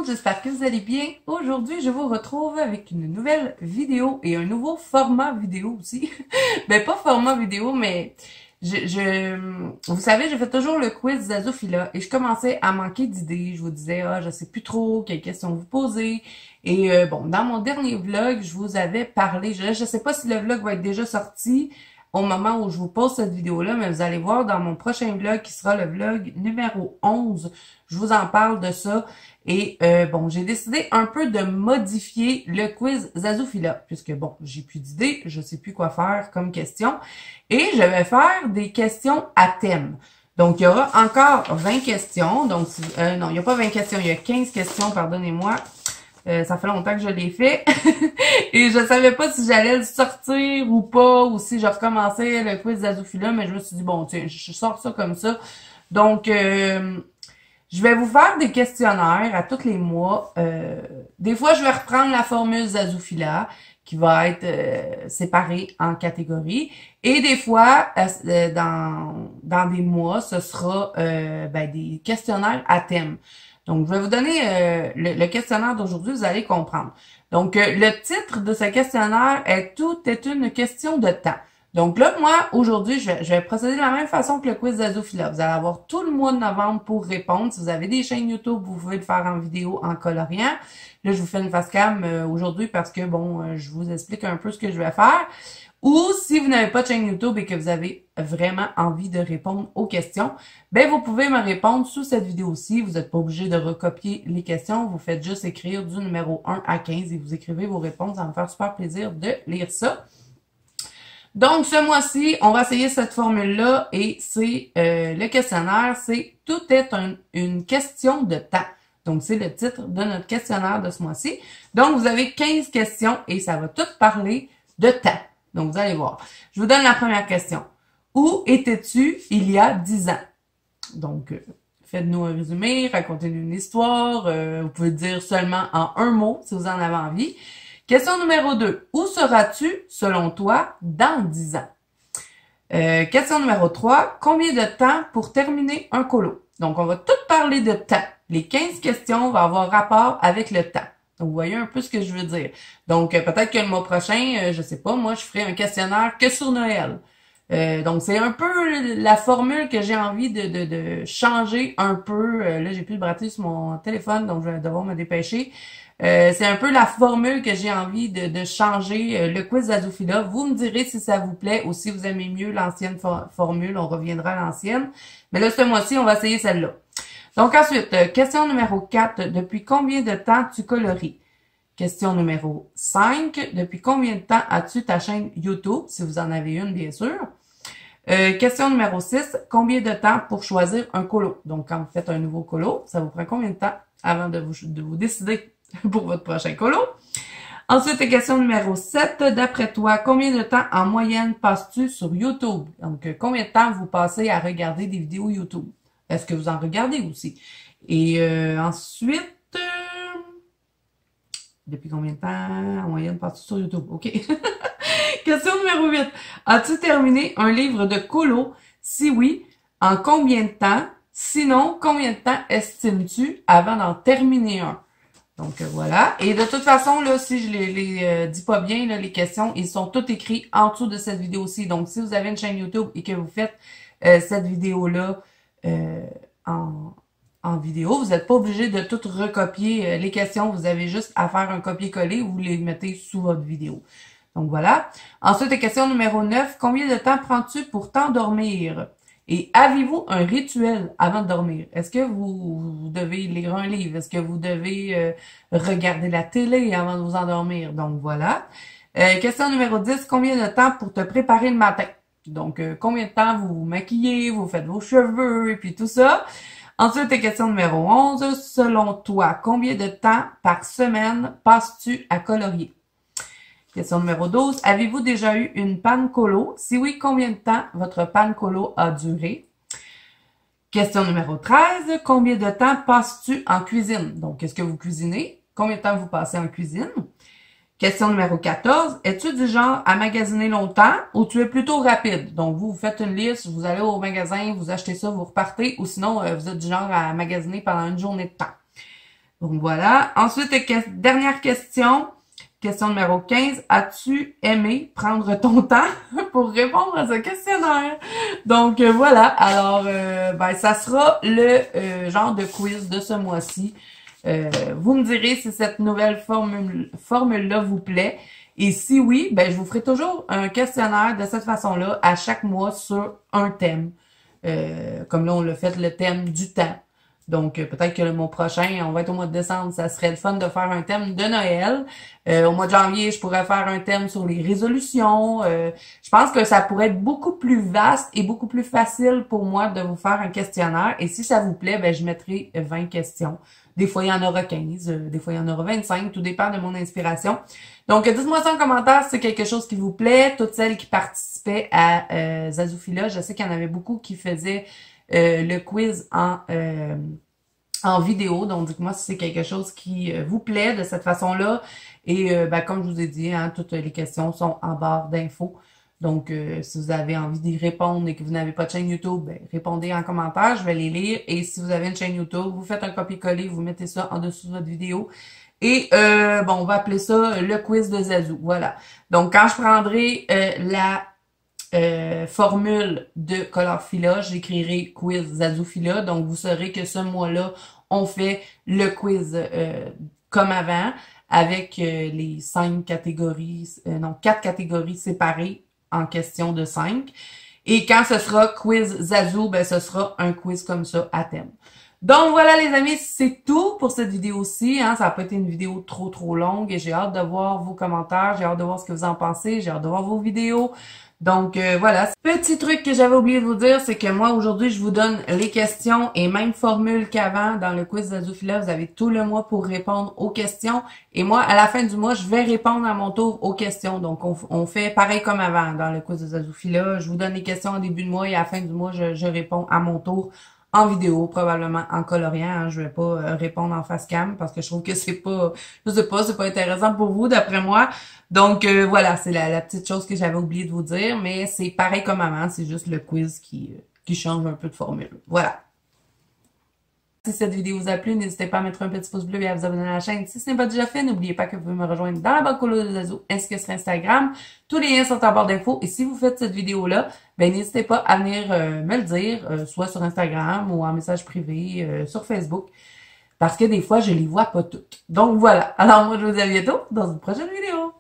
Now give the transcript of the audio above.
j'espère que vous allez bien. Aujourd'hui, je vous retrouve avec une nouvelle vidéo et un nouveau format vidéo aussi. Ben, pas format vidéo, mais vous savez, je fais toujours le quiz Zazophila et je commençais à manquer d'idées. Je vous disais, je sais plus trop quelles questions vous poser. Et bon, dans mon dernier vlog, je vous avais parlé, je sais pas si le vlog va être déjà sorti au moment où je vous pose cette vidéo-là, mais vous allez voir dans mon prochain vlog, qui sera le vlog numéro 11, je vous en parle de ça. Et bon, j'ai décidé un peu de modifier le quiz Zazophila, puisque bon, j'ai plus d'idées, je sais plus quoi faire comme question. Et je vais faire des questions à thème. Donc, il y aura encore 20 questions. Donc, non, il n'y a pas 20 questions, il y a 15 questions, pardonnez-moi. Ça fait longtemps que je l'ai fait. Et je savais pas si j'allais le sortir ou pas, ou si je recommençais le quiz Zazophila, mais je me suis dit, bon, tiens, je sors ça comme ça. Donc, je vais vous faire des questionnaires à tous les mois. Des fois, je vais reprendre la formule Zazophila, qui va être séparée en catégories. Et des fois, dans des mois, ce sera des questionnaires à thème. Donc, je vais vous donner le questionnaire d'aujourd'hui, vous allez comprendre. Donc, le titre de ce questionnaire est « Tout est une question de temps ». Donc là, moi, aujourd'hui, je vais procéder de la même façon que le quiz Zazophila. Vous allez avoir tout le mois de novembre pour répondre. Si vous avez des chaînes YouTube, vous pouvez le faire en vidéo, en coloriant. Là, je vous fais une face cam aujourd'hui parce que, bon, je vous explique un peu ce que je vais faire. Ou si vous n'avez pas de chaîne YouTube et que vous avez vraiment envie de répondre aux questions, ben vous pouvez me répondre sous cette vidéo-ci. Vous n'êtes pas obligé de recopier les questions. Vous faites juste écrire du numéro 1 à 15 et vous écrivez vos réponses. Ça va me faire super plaisir de lire ça. Donc, ce mois-ci, on va essayer cette formule-là et c'est le questionnaire, c'est « Tout est une question de temps ». Donc, c'est le titre de notre questionnaire de ce mois-ci. Donc, vous avez 15 questions et ça va tout parler de temps. Donc, vous allez voir. Je vous donne la première question. Où étais-tu il y a 10 ans? Donc, faites-nous un résumé, racontez-nous une histoire. Vous pouvez dire seulement en un mot si vous en avez envie. Question numéro 2. Où seras-tu, selon toi, dans 10 ans? Question numéro 3. Combien de temps pour terminer un colo? Donc, on va tout parler de temps. Les 15 questions vont avoir rapport avec le temps. Donc, vous voyez un peu ce que je veux dire. Donc, peut-être que le mois prochain, je sais pas, moi, je ferai un questionnaire que sur Noël. Donc, c'est un peu la formule que j'ai envie de changer un peu. Là, j'ai plus de batterie sur mon téléphone, donc je vais devoir me dépêcher. C'est un peu la formule que j'ai envie de changer, le quiz Zazophila. Vous me direz si ça vous plaît ou si vous aimez mieux l'ancienne formule. On reviendra à l'ancienne. Mais là, ce mois-ci, on va essayer celle-là. Donc ensuite, question numéro 4. Depuis combien de temps tu colories? Question numéro 5. Depuis combien de temps as-tu ta chaîne YouTube? Si vous en avez une, bien sûr. Question numéro 6. Combien de temps pour choisir un colo? Donc, quand vous faites un nouveau colo, ça vous prend combien de temps avant de vous décider pour votre prochain colo? Ensuite, question numéro 7. D'après toi, combien de temps en moyenne passes-tu sur YouTube? Donc, combien de temps vous passez à regarder des vidéos YouTube? Est-ce que vous en regardez aussi? Et ensuite, depuis combien de temps en moyenne passes-tu sur YouTube? OK. Question numéro 8. As-tu terminé un livre de colo? Si oui, en combien de temps? Sinon, combien de temps estimes-tu avant d'en terminer un? Donc, voilà. Et de toute façon, là, si je les dis pas bien, là, les questions, ils sont tous écrits en dessous de cette vidéo-ci. Donc, si vous avez une chaîne YouTube et que vous faites cette vidéo-là en vidéo, vous n'êtes pas obligé de tout recopier les questions. Vous avez juste à faire un copier-coller ou vous les mettez sous votre vidéo. Donc, voilà. Ensuite, question numéro 9. Combien de temps prends-tu pour t'endormir? Et avez-vous un rituel avant de dormir? Est-ce que vous devez lire un livre? Est-ce que vous devez regarder la télé avant de vous endormir? Donc, voilà. Question numéro 10. Combien de temps pour te préparer le matin? Donc, combien de temps vous vous maquillez, vous faites vos cheveux et puis tout ça? Ensuite, question numéro 11. Selon toi, combien de temps par semaine passes-tu à colorier? Question numéro 12. Avez-vous déjà eu une panne colo? Si oui, combien de temps votre panne colo a duré? Question numéro 13. Combien de temps passes-tu en cuisine? Donc, est-ce que vous cuisinez? Combien de temps vous passez en cuisine? Question numéro 14. Es-tu du genre à magasiner longtemps ou tu es plutôt rapide? Donc, vous faites une liste, vous allez au magasin, vous achetez ça, vous repartez, ou sinon, vous êtes du genre à magasiner pendant une journée de temps. Donc voilà. Ensuite, dernière question. Question numéro 15. As-tu aimé prendre ton temps pour répondre à ce questionnaire? Donc voilà. Alors, ben, ça sera le genre de quiz de ce mois-ci. Vous me direz si cette nouvelle formule-là vous plaît. Et si oui, ben je vous ferai toujours un questionnaire de cette façon-là à chaque mois sur un thème. Comme là, on l'a fait le thème du temps. Donc, peut-être que le mois prochain, on va être au mois de décembre, ça serait le fun de faire un thème de Noël. Au mois de janvier, je pourrais faire un thème sur les résolutions. Je pense que ça pourrait être beaucoup plus vaste et beaucoup plus facile pour moi de vous faire un questionnaire. Et si ça vous plaît, ben je mettrai 20 questions. Des fois, il y en aura 15, des fois, il y en aura 25, tout dépend de mon inspiration. Donc, dites-moi ça en commentaire si c'est quelque chose qui vous plaît. Toutes celles qui participaient à Zazoufila, je sais qu'il y en avait beaucoup qui faisaient le quiz en vidéo. Donc, dites-moi si c'est quelque chose qui vous plaît de cette façon-là. Et ben, comme je vous ai dit, hein, toutes les questions sont en barre d'infos. Donc, si vous avez envie d'y répondre et que vous n'avez pas de chaîne YouTube, ben, répondez en commentaire, je vais les lire. Et si vous avez une chaîne YouTube, vous faites un copier-coller, vous mettez ça en dessous de votre vidéo. Et bon, on va appeler ça le quiz de Zazou. Voilà. Donc, quand je prendrai la formule de Colorfila, j'écrirai quiz Zazoufila. Donc, vous saurez que ce mois-là, on fait le quiz comme avant, avec les 5 catégories, non, 4 catégories séparées en question de 5. Et quand ce sera quiz Zazou, ben ce sera un quiz comme ça à thème. Donc voilà les amis, c'est tout pour cette vidéo-ci. Hein. Ça n'a pas été une vidéo trop longue et j'ai hâte de voir vos commentaires, j'ai hâte de voir ce que vous en pensez, j'ai hâte de voir vos vidéos. Donc voilà, petit truc que j'avais oublié de vous dire, c'est que moi aujourd'hui je vous donne les questions et même formule qu'avant dans le quiz Zazoufila, vous avez tout le mois pour répondre aux questions et moi à la fin du mois je vais répondre à mon tour aux questions. Donc on fait pareil comme avant dans le quiz de Zazoufila, je vous donne les questions au début de mois et à la fin du mois je réponds à mon tour en vidéo, probablement en coloriant. Hein. Je vais pas répondre en face cam parce que je trouve que c'est pas, je sais pas, c'est pas intéressant pour vous d'après moi. Donc voilà, c'est la petite chose que j'avais oublié de vous dire, mais c'est pareil comme avant, c'est juste le quiz qui change un peu de formule. Voilà. Si cette vidéo vous a plu, n'hésitez pas à mettre un petit pouce bleu et à vous abonner à la chaîne. Si ce n'est pas déjà fait, n'oubliez pas que vous pouvez me rejoindre dans la barre de Zazo ainsi que sur Instagram. Tous les liens sont en barre d'infos. Et si vous faites cette vidéo-là, ben n'hésitez pas à venir me le dire, soit sur Instagram ou en message privé sur Facebook. Parce que des fois, je les vois pas toutes. Donc voilà. Alors moi, je vous dis à bientôt dans une prochaine vidéo.